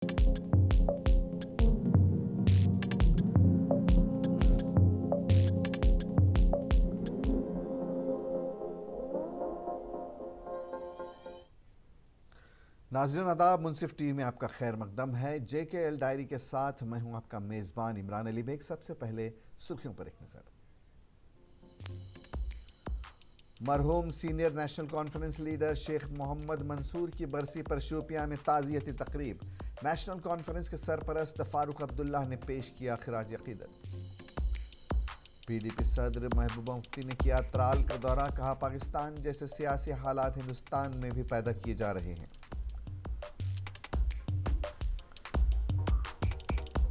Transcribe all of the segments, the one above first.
नाज़रीन आदाब, मुनसिफ टीवी में आपका खैर मकदम है। JKL डायरी के साथ मैं हूं आपका मेज़बान इमरान अली बेग। सबसे पहले सुर्खियों पर एक नज़र। मरहूम senior national conference leader Sheikh Mohammad Mansoor की बरसी पर शोपियां में ताज़ियती तकरीब। नेशनल कॉन्फ्रेंस के सरपरस्त फारूक अब्दुल्ला ने पेश किया खिराज अक़ीदत। PDP सदर महबूबा मुफ्ती ने किया त्राल का दौरा। कहा, पाकिस्तान जैसे सियासी हालात हिंदुस्तान में भी पैदा किए जा रहे हैं।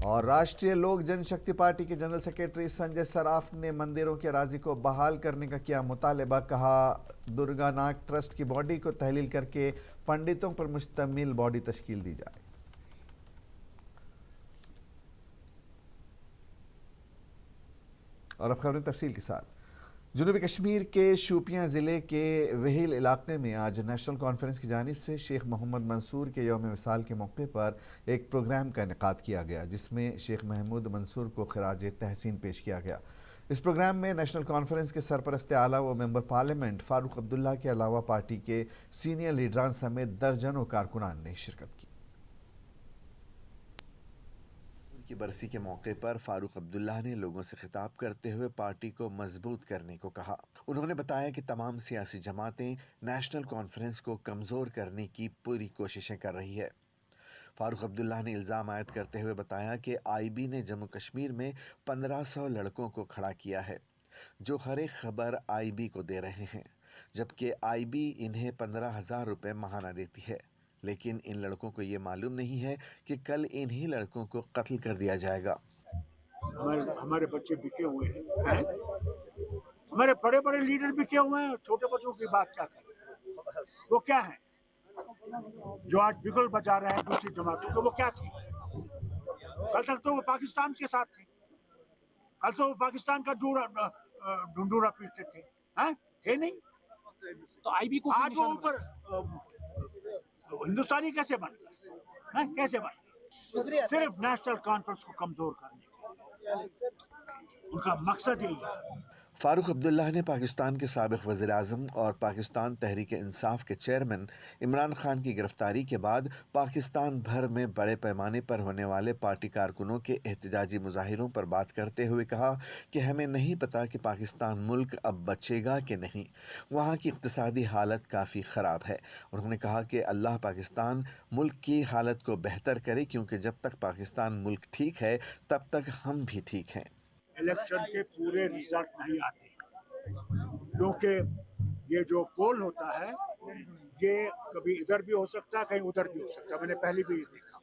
और राष्ट्रीय लोक जनशक्ति पार्टी के जनरल सेक्रेटरी संजय सराफ ने मंदिरों के अराजी को बहाल करने का किया मुतालबा। कहा, दुर्गा नाग ट्रस्ट की बॉडी को तहलील करके पंडितों पर मुश्तमिल बॉडी तश्कील दी जाए। और अब खबरें तफसील के साथ। जनूबी कश्मीर के शोपियां ज़िले के वहील इलाके में आज नेशनल कॉन्फ्रेंस की जानिब से शेख मोहम्मद मंसूर के यौम विसाल के मौके पर एक प्रोग्राम का इनेकाद किया गया, जिसमें शेख महमूद मंसूर को खिराज तहसीन पेश किया गया। इस प्रोग्राम में नेशनल कॉन्फ्रेंस के सरपरस्त आला व मेंबर पार्लियामेंट फारूक अब्दुल्ला के अलावा पार्टी के सीनियर लीडरान समेत दर्जनों कारकुनान ने शिरकत की। की बरसी के मौके पर फारूक अब्दुल्ला ने लोगों से खिताब करते हुए पार्टी को मजबूत करने को कहा। उन्होंने बताया कि तमाम सियासी जमातें नेशनल कॉन्फ्रेंस को कमज़ोर करने की पूरी कोशिशें कर रही है। फारूक अब्दुल्ला ने इल्ज़ाम आयद करते हुए बताया कि IB ने जम्मू कश्मीर में 1500 लड़कों को खड़ा किया है, जो हर एक खबर IB को दे रहे हैं, जबकि IB इन्हें 15,000 रुपये माहाना देती है। लेकिन इन लड़कों को ये मालूम नहीं है कि कल इन्हीं लड़कों को कत्ल कर दिया जाएगा। हमारे बच्चे बिके हुए हैं, हमारे बड़े बड़े लीडर बिके हुए हैं, छोटे बच्चों की बात क्या करें। वो क्या है जो आज बिगुल बजा रहे हैं दूसरी जमातों को? वो क्या थी? कल तक तो वो पाकिस्तान के साथ थे, कल तो वो पाकिस्तान का ढूंढूरा पीटते थे, थे नहीं। तो IB को आज वो ऊपर हिंदुस्तानी कैसे बन गए? कैसे बन गए? सिर्फ नेशनल कॉन्फ्रेंस को कमजोर करने के लिए उनका मकसद यही है। फारूक अब्दुल्ला ने पाकिस्तान के साबिक़ वज़ीर आज़म और पाकिस्तान तहरीक इंसाफ के चेयरमैन इमरान खान की गिरफ्तारी के बाद पाकिस्तान भर में बड़े पैमाने पर होने वाले पार्टी कारकुनों के एहतजाजी मुजाहिरों पर बात करते हुए कहा कि हमें नहीं पता कि पाकिस्तान मुल्क अब बचेगा कि नहीं। वहाँ की इक़्तिसादी हालत काफ़ी ख़राब है। उन्होंने कहा कि अल्लाह पाकिस्तान मुल्क की हालत को बेहतर करे, क्योंकि जब तक पाकिस्तान मुल्क ठीक है तब तक हम भी ठीक हैं। इलेक्शन के पूरे रिजल्ट नहीं आते, क्योंकि ये जो पोल होता है ये कभी इधर भी हो सकता है, कहीं उधर भी हो सकता है। मैंने पहले भी ये देखा।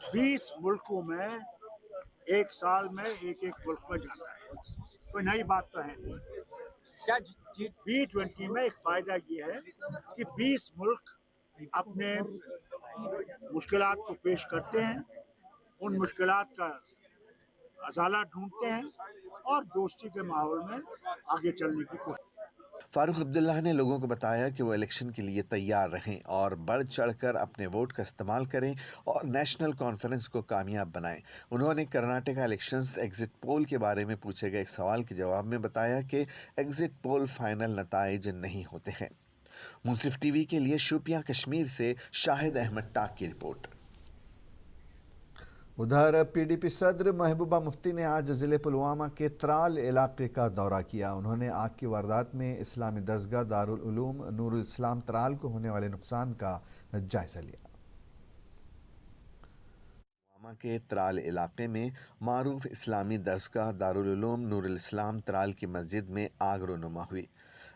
20 मुल्कों में एक साल में एक मुल्क में जाता है, कोई नई बात तो है नहीं। क्या G20 में एक फायदा ये है कि 20 मुल्क अपने मुश्किलात को पेश करते हैं, उन मुश्किलात का अज़ाला ढूंढते हैं और दोस्ती के माहौल में आगे चलने की कोशिश। फारूक अब्दुल्ला ने लोगों को बताया कि वो इलेक्शन के लिए तैयार रहें और बढ़ चढ़कर अपने वोट का इस्तेमाल करें और नेशनल कॉन्फ्रेंस को कामयाब बनाएं। उन्होंने कर्नाटका इलेक्शंस एग्जिट पोल के बारे में पूछे गए एक सवाल के जवाब में बताया कि एग्जिट पोल फाइनल नताइज नहीं होते हैं। मुनसिफ टीवी के लिए शोपियां कश्मीर से शाहिद अहमद टाक की रिपोर्ट। उधर PDP सदर महबूबा मुफ्ती ने आज ज़िले पुलवामा के त्राल इलाके का दौरा किया। उन्होंने आग की वारदात में इस्लामी दरसगाह दारुल उलूम नूरुल इस्लाम त्राल को होने वाले नुकसान का जायज़ा लिया। पुलवामा के त्राल इलाके में मारूफ इस्लामी दरसगाह दारुल उलूम नूरुल इस्लाम त्राल की मस्जिद में आग रोनुमा हुई,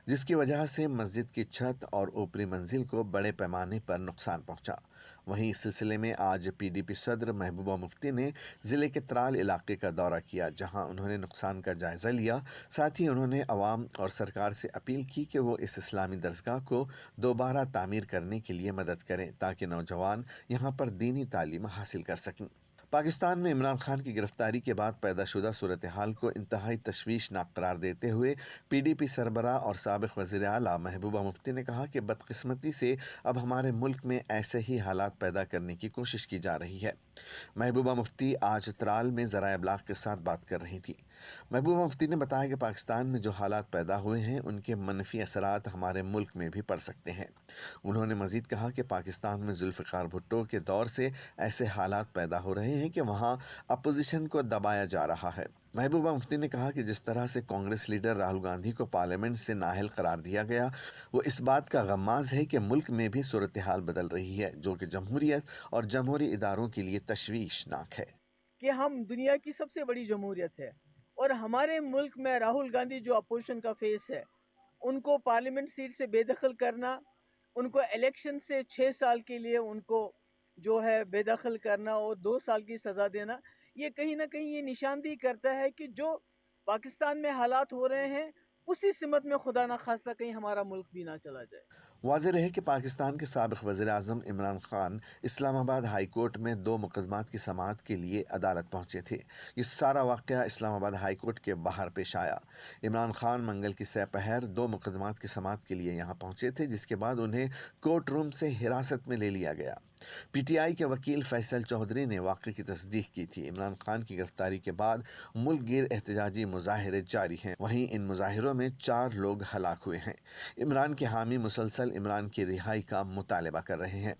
जिसकी वजह से मस्जिद की छत और ऊपरी मंजिल को बड़े पैमाने पर नुकसान पहुंचा। वहीं इस सिलसिले में आज PDP सदर महबूबा मुफ्ती ने ज़िले के त्राल इलाके का दौरा किया, जहां उन्होंने नुकसान का जायज़ा लिया। साथ ही उन्होंने अवाम और सरकार से अपील की कि वो इस इस्लामी दरसगाह को दोबारा तामीर करने के लिए मदद करें, ताकि नौजवान यहां पर दीनी तालीम हासिल कर सकें। پاکستان میں عمران خان کی گرفتاری کے بعد پیدا شدہ صورتحال کو انتہائی تشویشناک قرار دیتے ہوئے پی ڈی پی سربراہ اور سابق وزیر اعلیٰ محبوبہ مفتی نے کہا کہ بدقسمتی سے اب ہمارے ملک میں ایسے ہی حالات پیدا کرنے کی کوشش کی جا رہی ہے۔ محبوبہ مفتی آج ترال میں ذرائع ابلاغ کے ساتھ بات کر رہی تھی۔ محبوبہ مفتی نے بتایا کہ پاکستان میں جو حالات پیدا ہوئے ہیں ان کے منفی اثرات ہمارے ملک میں بھی پڑ سکتے ہیں۔ انہوں نے مزید کہا کہ پاکستان میں ذوالفقار بھٹو کے دور سے ایسے حالات پیدا ہو رہے ہیں کہ وہاں اپوزیشن کو دبایا جا رہا ہے۔ محبوبہ مفتی نے کہا کہ جس طرح سے کانگریس لیڈر راہل گاندھی کو پارلیمنٹ سے نااہل قرار دیا گیا، وہ اس بات کا غماز ہے کہ ملک میں بھی صورتحال بدل رہی ہے، جو کہ جمہوریت اور جمہوری اداروں کے لیے تشویشناک ہے۔ کہ ہم دنیا کی سب سے بڑی جمہوریت ہے اور ہمارے ملک میں راہل گاندھی جو اپوزیشن کا فیس ہے، ان کو پارلیمنٹ سیٹ سے بے دخل کرنا، ان کو الیکشن سے 6 سال کے لیے ان کو جو ہے بے دخل کرنا اور 2 سال کی سزا دینا، یہ کہیں نہ کہیں یہ نشاندہی کرتا ہے کہ جو پاکستان میں حالات ہو رہے ہیں اسی سمت میں خدا نخواستہ کہیں ہمارا ملک بھی نہ چلا جائے۔ واضح رہے کہ پاکستان کے سابق وزیر اعظم عمران خان اسلام آباد ہائی کورٹ میں 2 مقدمات کی سماعت کے لیے عدالت پہنچے تھے۔ یہ سارا واقعہ اسلام آباد ہائی کورٹ کے باہر پیش آیا۔ عمران خان منگل کی سہ پہر 2 مقدمات کی سماعت کے لیے یہاں پہنچے تھے، جس کے بعد انہیں کورٹ روم سے حراست میں لے لیا گیا۔ پی ٹی آئی کے وکیل فیصل چودھری نے واقعے کی تصدیق کی تھی۔ عمران خان کی گرفتاری کے بعد ملک گیر احتجاجی مظاہرے جاری ہیں، وہیں ان مظاہروں میں 4 لوگ ہلاک ہوئے ہیں۔ عمران کے حامی مسلسل عمران کی رہائی کا مطالبہ کر رہے ہیں۔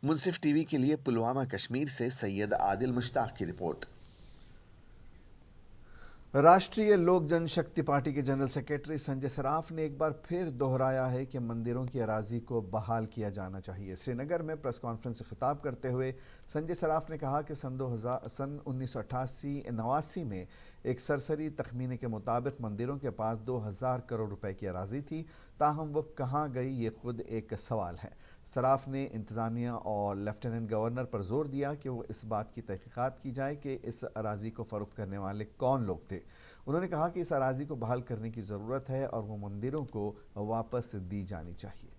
منصف ٹی وی کے لیے پلوامہ کشمیر سے سید عادل مشتاق کی رپورٹ۔ راشٹریہ لوک جن شکتی پارٹی کے جنرل سیکرٹری سنجے سراف نے ایک بار پھر دہرایا ہے کہ مندروں کی اراضی کو بحال کیا جانا چاہیے۔ سری نگر میں پریس کانفرنس سے خطاب کرتے ہوئے سنجے سراف نے کہا کہ سن 1988-89 میں ایک سرسری تخمینے کے مطابق مندروں کے پاس 2000 کروڑ روپے کی اراضی تھی، تاہم وہ کہاں گئی یہ خود ایک سوال ہے۔ سراف نے انتظامیہ اور لیفٹیننٹ گورنر پر زور دیا کہ وہ اس بات کی تحقیقات کی جائے کہ اس اراضی کو فروخت کرنے والے کون لوگ تھے۔ انہوں نے کہا کہ اس اراضی کو بحال کرنے کی ضرورت ہے اور وہ مندروں کو واپس دی جانی چاہیے۔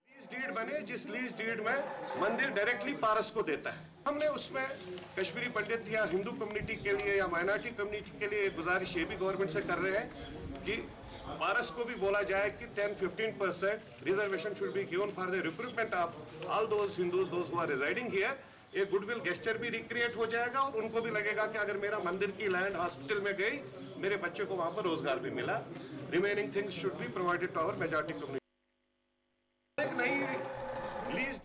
لیز ڈیڈ بنے جس لیز ڈیڈ میں مندر ڈائریکٹلی پارس کو دیتا ہے۔ ہم نے اس میں کشمیری پنڈت یا ہندو کمیونٹی کے لیے یا مائنارٹی کمیونٹی کے لیے ایک گزارش یہ بھی گورنمنٹ سے کر رہے ہیں کہ پارس کو بھی بولا جائے کہ 10-15% reservation should be given for the recruitment of all those Hindus, those who are residing here۔ ایک گڈ ول گیسچر بھی ریکریٹ ہو جائے گا اور ان کو بھی لگے گا کہ اگر میرا مندر کی لینڈ ہاسپٹل میں گئی، میرے بچے کو وہاں پر روزگار بھی ملا۔ Remaining things should be provided to our majority community. ایک نئی لیز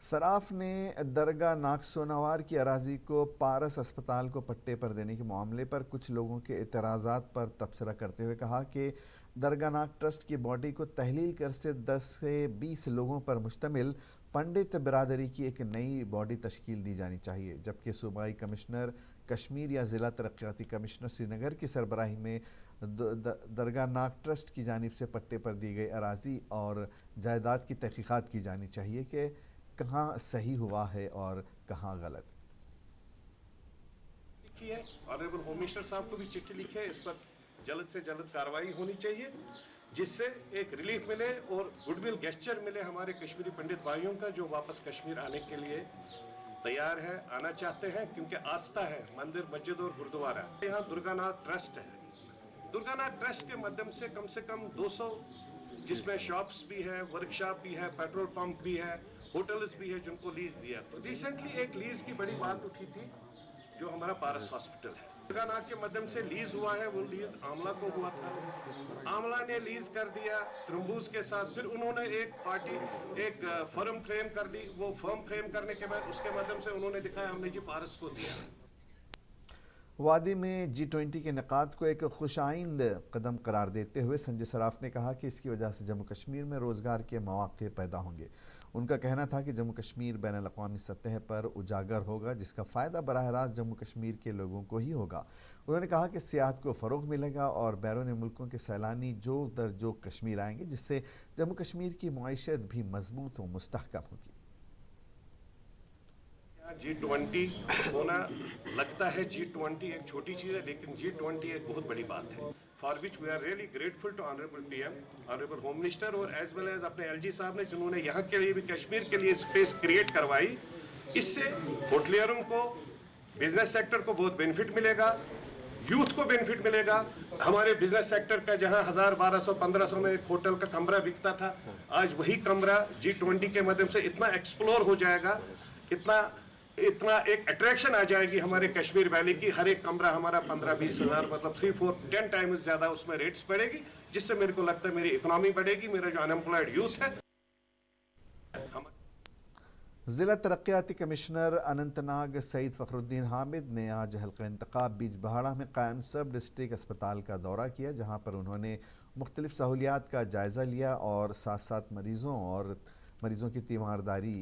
سراف نے درگاہ ناگ سوناوار کی اراضی کو پارس اسپتال کو پٹے پر دینے کے معاملے پر کچھ لوگوں کے اعتراضات پر تبصرہ کرتے ہوئے کہا کہ درگاہ ناگ ٹرسٹ کی باڈی کو تحلیل کر سے 10 سے 20 لوگوں پر مشتمل پنڈت برادری کی ایک نئی باڈی تشکیل دی جانی چاہیے، جبکہ صوبائی کمشنر کشمیر یا ضلع ترقیاتی کمشنر سری نگر کی سربراہی میں درگاہ ناگ ٹرسٹ کی جانب سے پٹے پر دی گئی اراضی اور جائیداد کی تحقیقات کی جانی چاہیے کہ کہاں صحیح ہوا ہے اور کہاں غلط۔ لکھی ہے آنریبل ہوم منسٹر صاحب کو بھی چٹھی لکھی ہے، اس پر جلد سے جلد کارروائی ہونی چاہیے جس سے ایک ریلیف ملے اور گڈ ول گیسچر ملے ہمارے کشمیری پنڈت بھائیوں کا جو واپس کشمیر آنے کے لیے تیار ہے، آنا چاہتے ہیں، کیونکہ آستھا ہے مندر، مسجد اور گردوارہ۔ یہاں درگاہ ناتھ ٹرسٹ ہے، درگاہ ناتھ ٹرسٹ کے مادھیم سے کم 200 جس میں شاپس بھی ہے، ورک شاپ بھی ہے، پیٹرول پمپ بھی ہے، ہوٹلز بھی ہے جن کو لیز دیا۔ تو ریسنٹلی ایک لیز کی بڑی بات اٹھی تھی جو ہمارا پارس ہاسپٹل ہے، درگاہ ناتھ کے مادھیم سے لیز ہوا ہے، وہ لیز آملہ کو ہوا تھا، آملہ نے لیز کر دیا ترمبوز کے ساتھ، پھر انہوں نے ایک فرم فریم کر لی، وہ فرم فریم کرنے کے بعد اس کے مادھیم سے انہوں نے دکھایا ہم نے جی پارس کو دیا۔ وادی میں G20 کے انعقاد کو ایک خوش آئند قدم قرار دیتے ہوئے سنجے سراف نے کہا کہ اس کی وجہ سے جموں کشمیر میں روزگار کے مواقع پیدا ہوں گے۔ ان کا کہنا تھا کہ جموں کشمیر بین الاقوامی سطح پر اجاگر ہوگا، جس کا فائدہ براہ راست جموں کشمیر کے لوگوں کو ہی ہوگا۔ انہوں نے کہا کہ سیاحت کو فروغ ملے گا اور بیرون ملکوں کے سیلانی جو در جو کشمیر آئیں گے، جس سے جموں کشمیر کی معیشت بھی مضبوط و مستحکم ہوگی۔ G20 ہونا لگتا ہے G20 ایک چھوٹی چیز ہے، لیکن G20 ایک بہت بڑی بات ہے۔ for which we are really grateful to Honorable PM, Honorable Home Minister और as well as अपने LG साहब ने जिन्होंने यहाँ के लिए भी कश्मीर के लिए स्पेस क्रिएट करवाई। इससे होटलियरों को, बिजनेस सेक्टर को बहुत बेनिफिट मिलेगा, यूथ को बेनिफिट मिलेगा। हमारे बिजनेस सेक्टर का जहां 1000, 1200, 1500 में एक होटल का कमरा बिकता था, आज वही कमरा G20 के माध्यम से इतना एक्सप्लोर हो जाएगा, इतना एक अट्रैक्शन आ जाएगी हमारे कश्मीर वैली की। हर एक कमरा हमारा 15-20 हज़ार, मतलब 3-4-10 टाइम्स ज़्यादा उसमें रेट्स बढ़ेगी, जिससे मेरे को लगता है मेरी इकोनॉमी बढ़ेगी, मेरा जो अनएम्प्लॉयड यूथ है। ज़िला तरक्याती कमिश्नर अनंतनाग सईद फ़खरुद्दीन हामिद ने आज हल्का इंतखाब बीजबहाड़ा में कायम सब डिस्ट्रिक्ट अस्पताल का दौरा किया, जहां पर उन्होंने मुख्तलिफ सहूलियात का जायज़ा लिया और साथ साथ मरीज़ों की तीमारदारी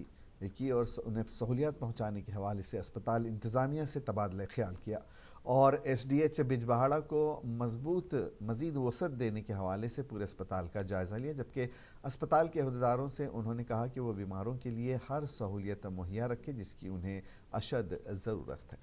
की और उन्हें सहूलियात पहुँचाने के हवाले से अस्पताल इंतज़ामिया से तबादला ख्याल किया और SDH बिजबहाड़ा को मज़ीद वसअत देने के हवाले से पूरे अस्पताल का जायज़ा लिया। जबकि अस्पताल के अहदेदारों से उन्होंने कहा कि वो बीमारों के लिए हर सहूलियत मुहैया रखें जिसकी उन्हें अशद ज़रूरत है।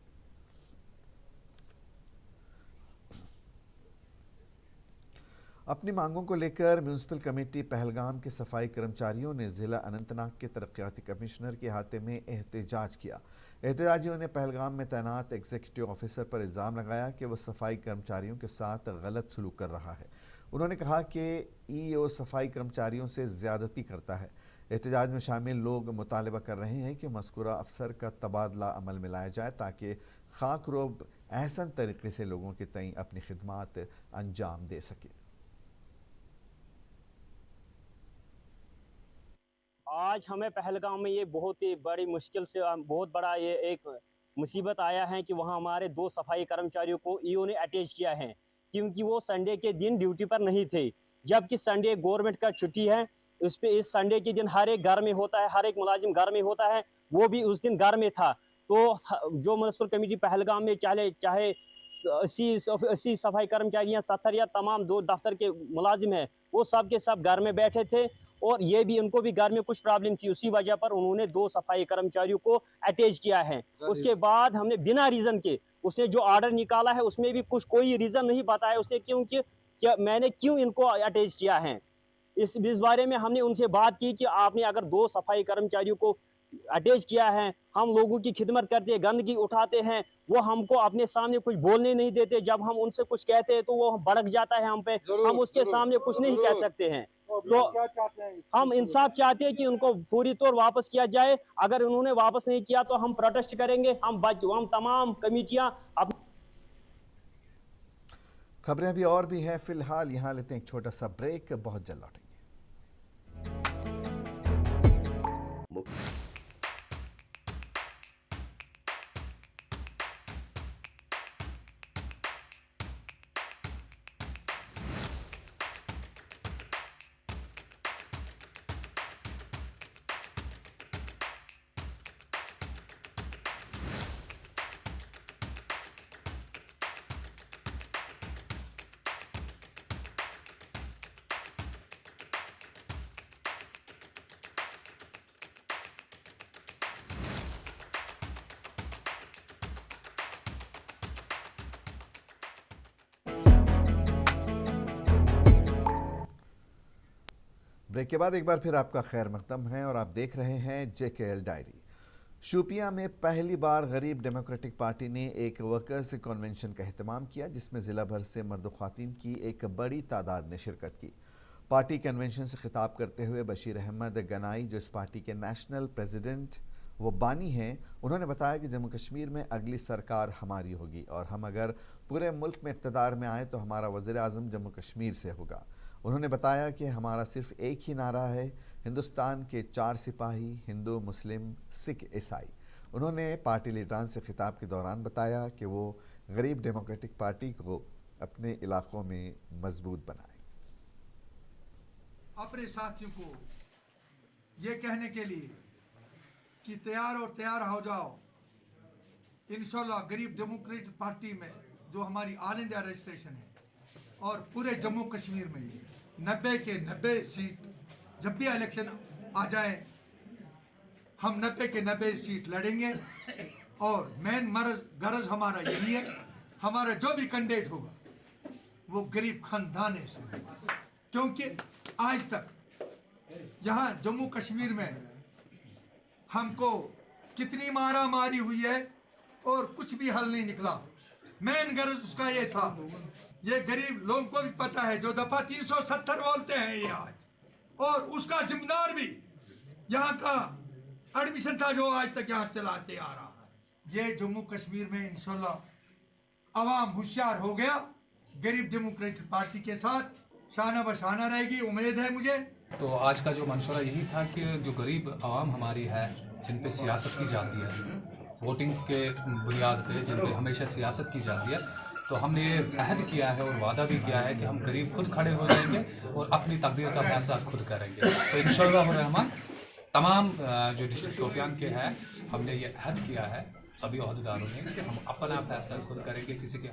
अपनी मांगों को लेकर म्यूनसिपल कमेटी पहलगाम के सफाई कर्मचारियों ने ज़िला अनंतनाग के तरक्याती कमिश्नर के हाथे में एहतजाज किया। एहतजाजियों ने पहलगाम में तैनात एग्जीक्यूटिव ऑफिसर पर इल्ज़ाम लगाया कि वह सफाई कर्मचारियों के साथ गलत सलूक कर रहा है। उन्होंने कहा कि EO सफाई कर्मचारियों से ज़्यादती करता है। एहतजाज में शामिल लोग मुतालबा कर रहे हैं कि मज़कूरा अफसर का तबादला अमल में लाया जाए ताकि खाकरोब अहसन तरीके से लोगों के तईं अपनी खिदमात अंजाम दे सके। आज हमें पहलगाम में ये बहुत ही बड़ी मुश्किल से बहुत बड़ा ये एक मुसीबत आया है कि वहाँ हमारे 2 सफाई कर्मचारियों को EO ने अटैच किया है क्योंकि वो संडे के दिन ड्यूटी पर नहीं थे, जबकि संडे गवर्नमेंट का छुट्टी है। इस संडे के दिन हर एक घर में होता है, हर एक मुलाजिम घर में होता है, वो भी उस दिन घर में था। तो जो म्युनिसिपल कमेटी पहलगाम में चाहे 80 सफाई कर्मचारी या 70 या तमाम 2 दफ्तर के मुलाजिम हैं, वो सब के सब घर में बैठे थे और ये भी उनको भी घर में कुछ प्रॉब्लम थी, उसी वजह पर उन्होंने 2 सफाई कर्मचारियों को अटैच किया है। उसके बाद हमने बिना रीज़न के उसने जो ऑर्डर निकाला है उसमें भी कोई रीज़न नहीं बताया उसने मैंने क्यों इनको अटैच किया है। इस बारे में हमने उनसे बात की कि आपने अगर 2 सफाई कर्मचारियों को अटैच किया है, हम लोगों की खिदमत करते हैं, गंदगी उठाते हैं, वो हमको अपने सामने कुछ बोलने नहीं देते। जब हम उनसे कुछ कहते हैं तो वो भड़क जाता है हम पे, हम उसके सामने कुछ नहीं कह सकते हैं। तो हम इंसाफ चाहते हैं कि उनको पूरी तौर वापस किया जाए। अगर उन्होंने वापस नहीं किया तो हम प्रोटेस्ट करेंगे। हम तमाम कमेटियां खबरें अभी और भी हैं, फिलहाल यहाँ लेते हैं एक छोटा सा ब्रेक, बहुत जल्द लौटेंगे। ब्रेक के बाद एक बार फिर आपका खैर मकदम है और आप देख रहे हैं JKL डायरी। शोपियां में पहली बार गरीब डेमोक्रेटिक पार्टी ने एक वर्कर्स कन्वेंशन का एहतमाम किया जिसमें ज़िला भर से मर्द ख़वातीन की एक बड़ी तादाद ने शिरकत की। पार्टी कन्वेंशन से खिताब करते हुए बशीर अहमद गनाई, जो इस पार्टी के नेशनल प्रेसिडेंट व बानी हैं, उन्होंने बताया कि जम्मू कश्मीर में अगली सरकार हमारी होगी और हम अगर पूरे मुल्क में इक़्तिदार में आए तो हमारा वज़ीर आज़म जम्मू कश्मीर से होगा। उन्होंने बताया कि हमारा सिर्फ एक ही नारा है, हिंदुस्तान के 4 सिपाही, हिंदू, मुस्लिम, सिख, ईसाई। उन्होंने पार्टी लीडरान से खिताब के दौरान बताया कि वो गरीब डेमोक्रेटिक पार्टी को अपने इलाकों में मजबूत बनाए। अपने साथियों को ये कहने के लिए कि तैयार हो जाओ, इंशाल्लाह गरीब डेमोक्रेटिक पार्टी में जो हमारी ऑल इंडिया रजिस्ट्रेशन है और पूरे जम्मू कश्मीर में 90 के 90 सीट, जब भी इलेक्शन आ जाए हम 90 के 90 सीट लड़ेंगे और मेन गरज हमारा यही है, हमारा जो भी कैंडिडेट होगा वो गरीब खानदाने से, क्योंकि आज तक यहाँ जम्मू कश्मीर में हमको कितनी मारा मारी हुई है और कुछ भी हल नहीं निकला। मेन गर्ज उसका ये था, ये गरीब लोगों को भी पता है, जो दफा 370 बोलते हैं ये आज, और उसका जिम्मेदार भी यहाँ का एडमिशन था जो आज तक यहाँ चलाते आ रहा। ये जम्मू कश्मीर में इंशाल्लाह अवाम होशियार हो गया, गरीब डेमोक्रेटिक पार्टी के साथ शाना बशाना रहेगी, उम्मीद है मुझे। तो आज का जो मंशूरा यही था कि जो गरीब आवाम हमारी है, जिन पे सियासत की जाती है, वोटिंग के बुनियाद पे जिन पे हमेशा सियासत की जाती है, तो हमने ये अहद किया है और वादा भी किया है कि हम गरीब खुद खड़े हो जाएंगे और अपनी तकदीर का फैसला खुद करेंगे। तो इंशाअल्लाह तमाम जो डिस्ट्रिक्ट शोपियान के हैं, हमने ये अहद किया है सभी ओहदेदारों ने कि हम अपना फैसला खुद करेंगे, किसी के।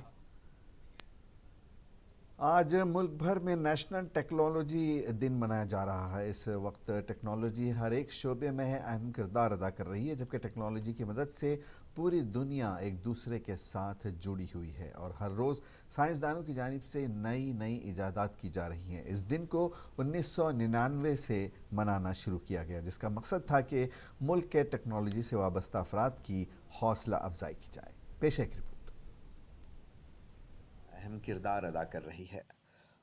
आज मुल्क भर में नेशनल टेक्नोलॉजी दिन मनाया जा रहा है। इस वक्त टेक्नोलॉजी हर एक शोबे में अहम किरदार अदा कर रही है, जबकि टेक्नोलॉजी की मदद से पूरी दुनिया एक दूसरे के साथ जुड़ी हुई है और हर रोज़ साइंसदानों की जानिब से नई नई इजादात की जा रही हैं। इस दिन को 1999 से मनाना शुरू किया गया, जिसका मकसद था कि मुल्क के टेक्नोलॉजी से वाबस्ता अफराद की हौसला अफजाई की जाए। पेश एक रिपोर्ट। अहम किरदार अदा कर रही है।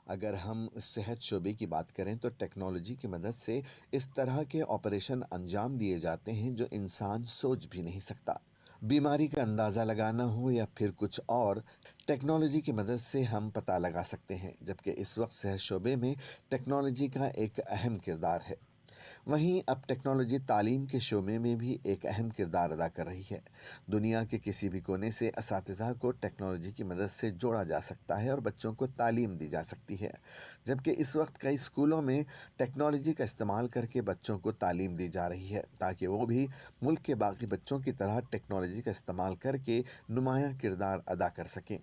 अगर हम सेहत शोबे की बात करें तो टेक्नोलॉजी की मदद से इस तरह के ऑपरेशन अंजाम दिए जाते हैं जो इंसान सोच भी नहीं सकता। बीमारी का अंदाज़ा लगाना हो या फिर कुछ और, टेक्नोलॉजी की मदद से हम पता लगा सकते हैं, जबकि इस वक्त सेहत शोबे में टेक्नोलॉजी का एक अहम किरदार है। वहीं अब टेक्नोलॉजी तालीम के शोबे में भी एक अहम किरदार अदा कर रही है। दुनिया के किसी भी कोने से असातिज़ा को टेक्नोलॉजी की मदद से जोड़ा जा सकता है और बच्चों को तालीम दी जा सकती है, जबकि इस वक्त कई स्कूलों में टेक्नोलॉजी का इस्तेमाल करके बच्चों को तालीम दी जा रही है ताकि वो भी मुल्क के बाकी बच्चों की तरह टेक्नोलॉजी का इस्तेमाल करके नुमायाँ किरदार अदा कर सकें।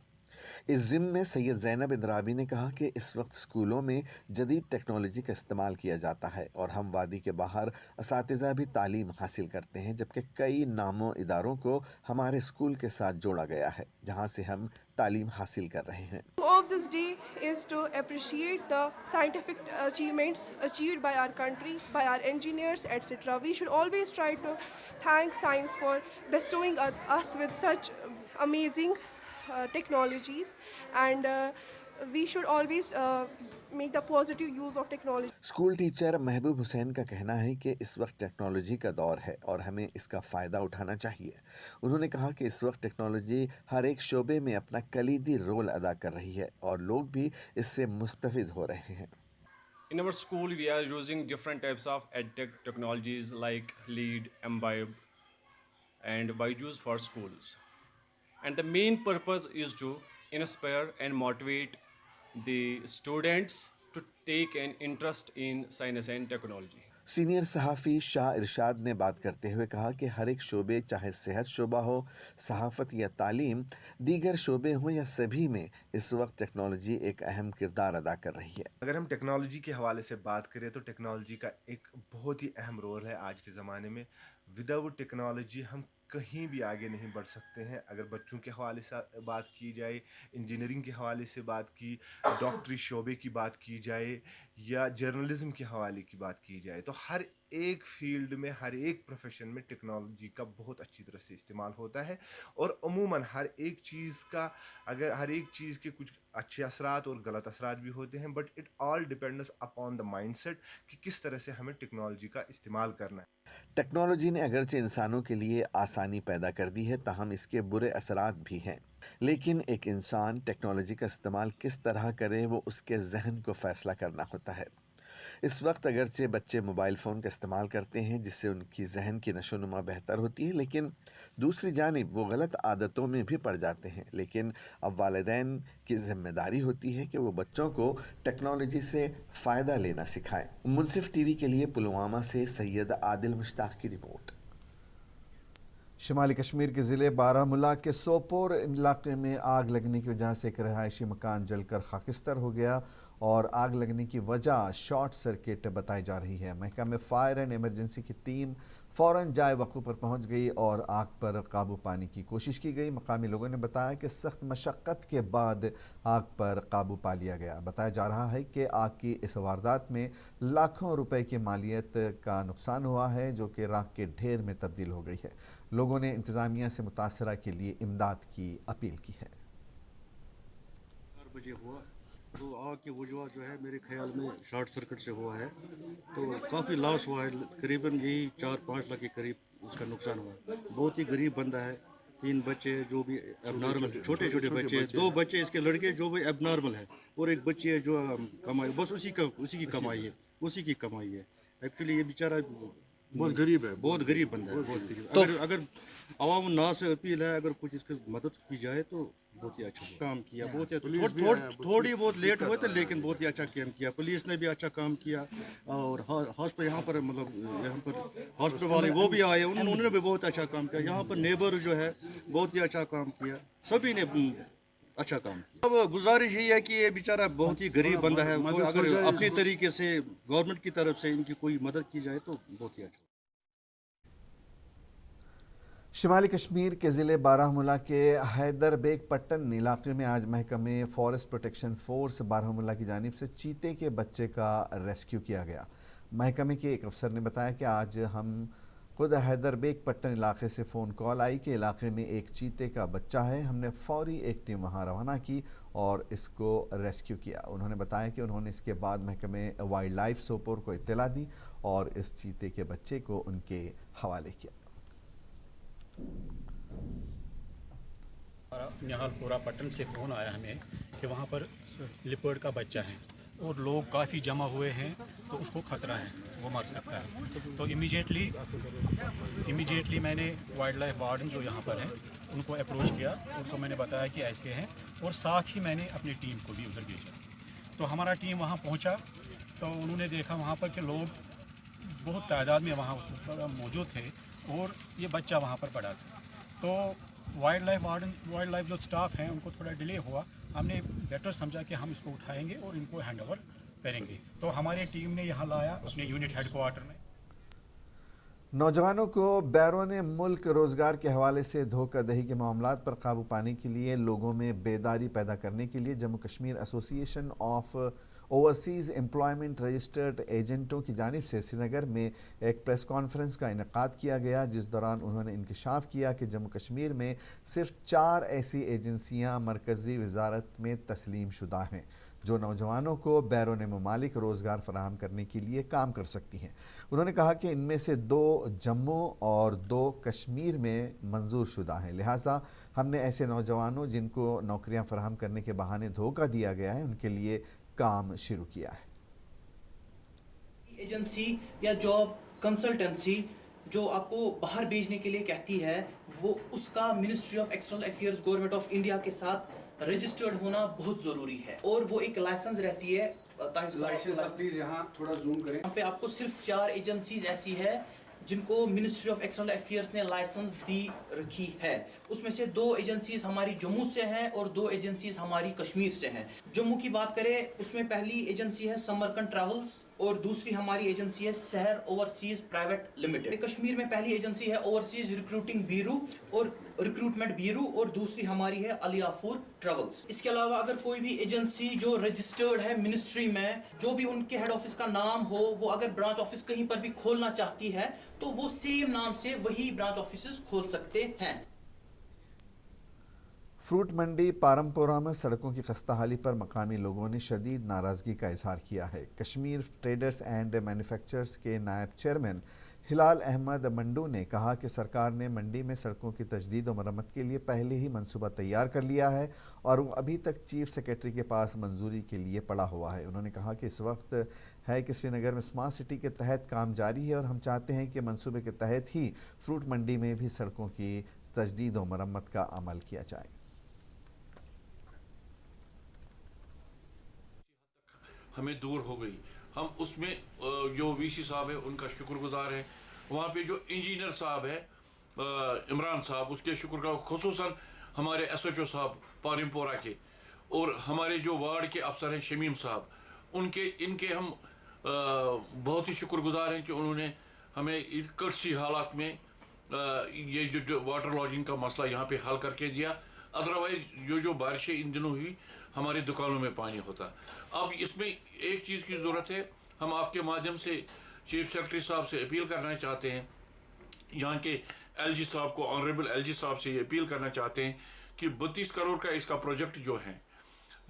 इस ज़िम्मे में सैयद ज़ैनब इंद्राबी ने कहा कि इस वक्त स्कूलों में जदीद टेक्नोलॉजी का इस्तेमाल किया जाता है और हम वादी के बाहर असातिज़ा भी तालीम हासिल करते हैं, जबकि कई नामों इदारों को हमारे स्कूल के साथ जोड़ा गया है जहां से हम तालीम हासिल कर रहे हैं। Of this day is to appreciate the scientific achievements achieved by our country, by our engineers, etc. We should always try to thank science for bestowing us with such amazing technologies, and we should always make the positive use of technology. School teacher महबूब हुसैन का कहना है कि इस वक्त technology का दौर है और हमें इसका फ़ायदा उठाना चाहिए। उन्होंने कहा कि इस वक्त टेक्नोलॉजी हर एक शोबे में अपना कलीदी रोल अदा कर रही है और लोग भी इससे मुस्तफ़िद हो रहे हैं। In our school, we are using different types of edtech technologies like LEAD, Imbibe, and Byju's for schools. And the main purpose is to inspire and motivate the students to take an interest in science and technology. Senior सहाफ़ी शाह इरशाद ने बात करते हुए कहा कि हर एक शोबे, चाहे सेहत शोबा हो, सहाफ़त या तालीम, दीगर शोबे हों या सभी में इस वक्त टेक्नोलॉजी एक अहम किरदार अदा कर रही है। अगर हम टेक्नोलॉजी के हवाले से बात करें तो टेक्नोलॉजी का एक बहुत ही अहम रोल है आज के ज़माने में। विदाउट टेक्नोलॉजी हम कहीं भी आगे नहीं बढ़ सकते हैं। अगर बच्चों के हवाले से बात की जाए, इंजीनियरिंग के हवाले से बात की, डॉक्टरी शोबे की बात की जाए या जर्नलिज्म के हवाले की बात की जाए, तो हर एक फील्ड में, हर एक प्रोफेशन में टेक्नोलॉजी का बहुत अच्छी तरह से इस्तेमाल होता है। और अमूमन हर एक चीज़ का, अगर हर एक चीज़ के कुछ अच्छे असरात और गलत असरात भी होते हैं, but it all depends upon the mindset कि किस तरह से हमें टेक्नोलॉजी का इस्तेमाल करना है। टेक्नोलॉजी ने अगरचे इंसानों के लिए आसानी पैदा कर दी है, ताहम इसके बुरे असरात भी हैं। लेकिन एक इंसान टेक्नोलॉजी का इस्तेमाल किस तरह करे, वो उसके जहन को फ़ैसला करना होता है। इस वक्त अगरचे बच्चे मोबाइल फ़ोन का इस्तेमाल करते हैं जिससे उनकी जहन की नशोनुमा बेहतर होती है, लेकिन दूसरी जानिब वो गलत आदतों में भी पड़ जाते हैं। लेकिन अब वालिदैन की ज़िम्मेदारी होती है कि वो बच्चों को टेक्नोलॉजी से फ़ायदा लेना सिखाएं। मुंसिफ टीवी के लिए पुलवामा से सैयद आदिल मुश्ताक की रिपोर्ट। शुमाली कश्मीर के ज़िले बारामुला के सोपोर इलाके में आग लगने की वजह से एक रहायशी मकान जलकर खाकिस्तर हो गया اور آگ لگنے کی وجہ شارٹ سرکٹ بتائی جا رہی ہے۔ محکمہ فائر اینڈ ایمرجنسی کی ٹیم فوراً جائے وقوع پر پہنچ گئی اور آگ پر قابو پانے کی کوشش کی گئی۔ مقامی لوگوں نے بتایا کہ سخت مشقت کے بعد آگ پر قابو پا لیا گیا۔ بتایا جا رہا ہے کہ آگ کی اس واردات میں لاکھوں روپے کی مالیت کا نقصان ہوا ہے، جو کہ راکھ کے ڈھیر میں تبدیل ہو گئی ہے۔ لوگوں نے انتظامیہ سے متاثرہ کے لیے امداد کی اپیل کی ہے۔ 4 بجے ہوا تو آگ کی وجوہات جو ہے میرے خیال میں شارٹ سرکٹ سے ہوا ہے، تو کافی لاس ہوا ہے، قریباً یہی 4-5 لاکھ کے قریب اس کا نقصان ہوا۔ بہت ہی غریب بندہ ہے، 3 بچے جو بھی اب نارمل چھوٹے بچے، 2 بچے اس کے لڑکے جو بھی اب نارمل ہے، اور ایک بچی ہے جو کمائی، بس اسی کی کمائی ہے۔ ایکچولی یہ بیچارہ بہت غریب ہے، بہت غریب بندہ ہے، بہت غریب۔ اگر عوام الناس سے اپیل ہے، اگر کچھ اس کی مدد کی جائے تو بہت ہی اچھا کام کیا، بہت تھوڑی بہت لیٹ ہوئے تھے لیکن بہت ہی اچھا کام کیا، پولیس نے بھی اچھا کام کیا، اور ہاسپٹل یہاں پر ہاسپٹل والے وہ بھی آئے، انہوں نے بھی بہت اچھا کام کیا، یہاں پر نیبر جو ہے بہت ہی اچھا کام کیا، سبھی نے اچھا کام کیا۔ اب گزارش یہی ہے کہ یہ بیچارہ بہت ہی غریب بندہ ہے، اگر اپنی طریقے سے گورنمنٹ کی طرف سے ان کی کوئی مدد کی جائے تو بہت ہی اچھا۔ شمالی کشمیر کے ضلع بارہمولہ کے حیدر بیگ پٹن علاقے میں آج محکمہ فارسٹ پروٹیکشن فورس بارہمولہ کی جانب سے چیتے کے بچے کا ریسکیو کیا گیا۔ محکمے کے ایک افسر نے بتایا کہ آج ہم خود حیدر بیگ پٹن علاقے سے فون کال آئی کہ علاقے میں ایک چیتے کا بچہ ہے۔ ہم نے فوری ایک ٹیم وہاں روانہ کی اور اس کو ریسکیو کیا۔ انہوں نے بتایا کہ انہوں نے اس کے بعد محکمہ وائلڈ لائف سوپور کو اطلاع دی اور اس چیتے کے بچے کو ان کے حوالے کیا۔ نہال پورہ پٹن سے فون آیا ہمیں کہ وہاں پر لیپرڈ کا بچہ ہے اور لوگ کافی جمع ہوئے ہیں، تو اس کو خطرہ ہے، وہ مر سکتا ہے۔ تو امیجیٹلی میں نے وائلڈ لائف وارڈن جو یہاں پر ہیں ان کو اپروچ کیا، ان کو میں نے بتایا کہ ایسے ہیں، اور ساتھ ہی میں نے اپنی ٹیم کو بھی ادھر بھیجا۔ تو ہمارا ٹیم وہاں پہنچا تو انہوں نے دیکھا وہاں پر کہ لوگ بہت تعداد میں وہاں اس وقت موجود تھے اور یہ بچہ وہاں پر پڑا تھا۔ تو وائلڈ لائف جو سٹاف ہیں ان کو تھوڑا ڈیلے ہوا، ہم نے بیٹر سمجھا کہ ہم اس کو اٹھائیں گے اور ان کو ہینڈ اوور کریں گے، تو ہماری ٹیم نے یہاں لایا اپنے یونٹ ہیڈ کوارٹر میں۔ نوجوانوں کو بیرون ملک روزگار کے حوالے سے دھوکہ دہی کے معاملات پر قابو پانے کے لیے لوگوں میں بیداری پیدا کرنے کے لیے جموں کشمیر ایسوسی ایشن آف اوورسیز امپلائمنٹ رجسٹرڈ ایجنٹوں کی جانب سے سری نگر میں ایک پریس کانفرنس کا انعقاد کیا گیا، جس دوران انہوں نے انکشاف کیا کہ جموں کشمیر میں صرف 4 ایسی ایجنسیاں مرکزی وزارت میں تسلیم شدہ ہیں جو نوجوانوں کو بیرون ممالک روزگار فراہم کرنے کے لیے کام کر سکتی ہیں۔ انہوں نے کہا کہ ان میں سے 2 جموں اور 2 کشمیر میں منظور شدہ ہیں، لہٰذا ہم نے ایسے نوجوانوں جن کو نوکریاں فراہم کرنے کے بہانے دھوکہ دیا گیا ہے ان کے لیے کام شروع کیا ہے۔ ایجنسی یا جاب کنسلٹنسی جو آپ کو باہر بھیجنے کے لیے کہتی ہے، وہ اس کا ministry of external affairs government of India کے ساتھ رجسٹرڈ ہونا بہت ضروری ہے، اور وہ ایک لائسنس رہتی ہے۔ پلیز یہاں تھوڑا زوم کریں۔ یہاں پہ آپ کو صرف 4 ایجنسیز ایسی ہے جن کو منسٹری آف ایکسٹرنل افیئرز نے لائسنس دی رکھی ہے۔ اس میں سے 2 ایجنسیز ہماری جموں سے ہیں اور 2 ایجنسیز ہماری کشمیر سے ہیں۔ جموں کی بات کریں، اس میں پہلی ایجنسی ہے سمرکن ٹریولز اور دوسری ہماری ایجنسی ہے سحر اوورسیز پرائیویٹ لمیٹڈ۔ کشمیر میں پہلی ایجنسی ہے اوورسیز ریکروٹنگ بیورو اور ریکروٹمنٹ بیورو، اور دوسری ہماری ہے الیافور ٹریولز۔ اس کے علاوہ اگر کوئی بھی ایجنسی جو رجسٹرڈ ہے منسٹری میں، جو بھی ان کے ہیڈ آفس کا نام ہو، وہ اگر برانچ آفس کہیں پر بھی کھولنا چاہتی ہے تو وہ سیم نام سے وہی برانچ آفیسز کھول سکتے ہیں۔ فروٹ منڈی پارمپورہ میں سڑکوں کی خستہ حالی پر مقامی لوگوں نے شدید ناراضگی کا اظہار کیا ہے۔ کشمیر ٹریڈرز اینڈ مینوفیکچررز کے نائب چیئرمین ہلال احمد منڈو نے کہا کہ سرکار نے منڈی میں سڑکوں کی تجدید و مرمت کے لیے پہلے ہی منصوبہ تیار کر لیا ہے اور وہ ابھی تک چیف سیکرٹری کے پاس منظوری کے لیے پڑا ہوا ہے۔ انہوں نے کہا کہ اس وقت ہے کہ سری نگر میں اسمارٹ سٹی کے تحت کام جاری ہے اور ہم چاہتے ہیں کہ منصوبے کے تحت ہی فروٹ منڈی میں بھی سڑکوں کی تجدید و مرمت کا عمل کیا جائے۔ ہمیں دور ہو گئی، ہم اس میں جو وی سی صاحب ہے ان کا شکر گزار ہیں، وہاں پہ جو انجینئر صاحب ہے عمران صاحب، اس کے شکر کا، خصوصاً ہمارے ایس ایچ او صاحب پارمپورہ کے، اور ہمارے جو وارڈ کے افسر ہیں شمیم صاحب، इनके हम बहुत ही शुक्रगुजार हैं कि उन्होंने हमें कड़सी हालात में ये जो वाटर लॉगिंग का मसला यहाँ पे हल करके दिया। अदरवाइज जो बारिशें इन दिनों हुई हमारी दुकानों में पानी होता। अब इसमें एक चीज़ की ज़रूरत है, हम आपके माध्यम से चीफ सेक्रेटरी साहब से अपील करना चाहते हैं, यहाँ के एलजी साहब को, ऑनरेबल एलजी साहब से ये अपील करना चाहते हैं कि 32 करोड़ का इसका प्रोजेक्ट जो है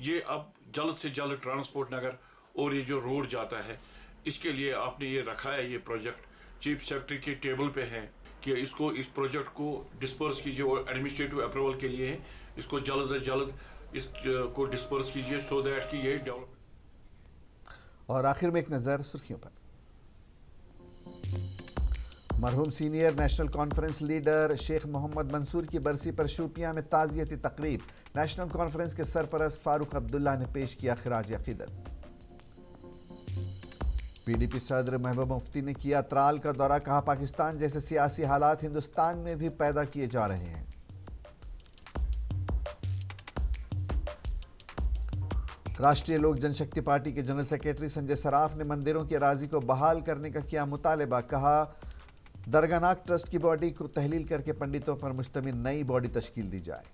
ये अब जल्द से जल्द ट्रांसपोर्ट नगर और ये जो रोड जाता है इसके लिए आपने ये रखा है, ये प्रोजेक्ट चीफ सेक्रेटरी के टेबल पे है कि इस प्रोजेक्ट को डिस्पर्स कीजिए और एडमिनिस्ट्रेटिव अप्रूवल के लिए इसको जल्द से जल्द इसको डिस्पर्स कीजिए सो दैट कि ये डेवलप। और आखिर में एक नज़र सुर्खियों पर। मरहूम senior national conference leader Sheikh Mohammad Mansoor की बरसी पर शोपियां में ताज़ियती तकरीब। नेशनल कॉन्फ्रेंस के सरपरस्त फारूक अब्दुल्ला ने पेश किया खिराज अकीदत। पीडीपी सदर महबूबा मुफ्ती ने किया त्राल का दौरा, कहा पाकिस्तान जैसे सियासी हालात हिंदुस्तान में भी पैदा किए जा रहे हैं। राष्ट्रीय लोक जनशक्ति पार्टी के जनरल सेक्रेटरी संजय सराफ ने मंदिरों की अराजी को बहाल करने का किया मुतालबा, कहा दरगाहनाक ट्रस्ट की बॉडी को तहलील करके पंडितों पर मुश्तमिल नई बॉडी तश्कील दी जाए।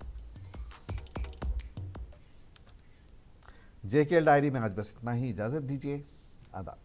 जेकेएल डायरी में आज बस इतना ही, इजाजत दीजिए, आदाब।